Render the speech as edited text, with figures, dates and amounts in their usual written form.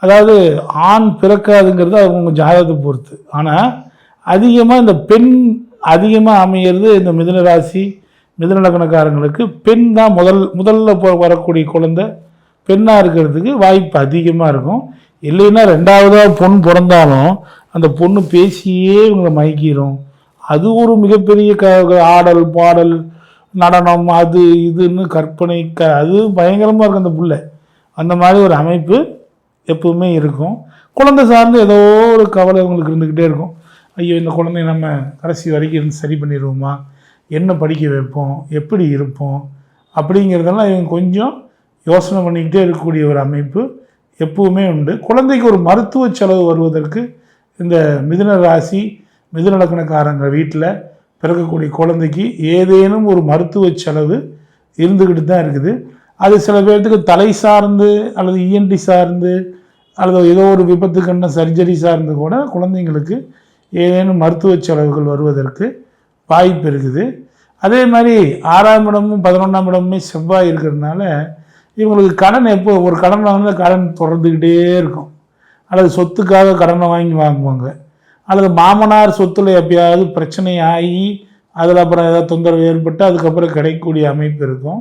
அதாவது ஆண் பிறக்காதுங்கிறது அவங்க ஜாதகத்தை பொறுத்து. ஆனால் அதிகமாக இந்த பெண் அதிகமாக அமையிறது இந்த மிதுன ராசி மிதுன லக்னக்காரங்களுக்கு பெண் தான் முதல்ல வரக்கூடிய குழந்தை பெண்ணாக இருக்கிறதுக்கு வாய்ப்பு அதிகமாக இருக்கும். இல்லைன்னா ரெண்டாவதாக பொண்ணு பிறந்தாலும் அந்த பொண்ணு பேசியே இவங்களை மயக்கிடும். அது ஒரு மிகப்பெரிய ஆடல் பாடல் நடனம் அது இதுன்னு கற்பனை அது பயங்கரமாக இருக்கும் அந்த புள்ள. அந்த மாதிரி ஒரு அமைப்பு எப்பவுமே இருக்கும். குழந்தை சார்ந்து ஏதோ ஒரு கவலை உங்களுக்கு இருந்துக்கிட்டே இருக்கும். ஐயோ இந்த குழந்தைய நம்ம கடைசி வரைக்கும் இருந்து சரி பண்ணிடுவோமா, என்ன படிக்க வைப்போம், எப்படி இருப்போம் அப்படிங்கிறதெல்லாம் இவங்க கொஞ்சம் யோசனை பண்ணிக்கிட்டே இருக்கக்கூடிய ஒரு அமைப்பு எப்பவுமே உண்டு. குழந்தைக்கு ஒரு மருத்துவ செலவு வருவதற்கு இந்த மிதுன ராசி மிதுன லக்னக்காரங்க வீட்டில் பிறக்கக்கூடிய குழந்தைக்கு ஏதேனும் ஒரு மருத்துவ செலவு இருந்துக்கிட்டு தான் இருக்குது. அது சில பேர்த்துக்கு தலை சார்ந்து அல்லது இஎன்டி சார்ந்து அல்லது ஏதோ ஒரு விபத்துக்கண்ண சர்ஜரி சார்ந்து கூட குழந்தைங்களுக்கு ஏதேனும் மருத்துவ செலவுகள் வருவதற்கு வாய்ப்பு இருக்குது. அதே மாதிரி 6ஆம் இடமும் 11ஆம் இடமுமே செவ்வாய் இருக்கிறதுனால இவங்களுக்கு கடன் எப்போ ஒரு கடன் வாங்கினா கடன் தொடர்ந்துக்கிட்டே இருக்கும். அல்லது சொத்துக்காக கடனை வாங்குவாங்க, அல்லது மாமனார் சொத்துல எப்பயாவது பிரச்சனை ஆகி அதில் அப்புறம் ஏதாவது தொந்தரவு ஏற்பட்டு அதுக்கப்புறம் கிடைக்கக்கூடிய அமைப்பு இருக்கும்.